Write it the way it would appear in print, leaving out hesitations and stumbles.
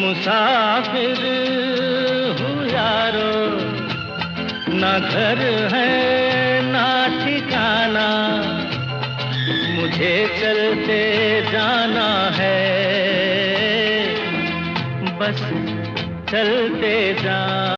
मुसाफिर हूँ यारो, ना घर है ना ठिकाना, मुझे चलते जाना है, बस चलते जा।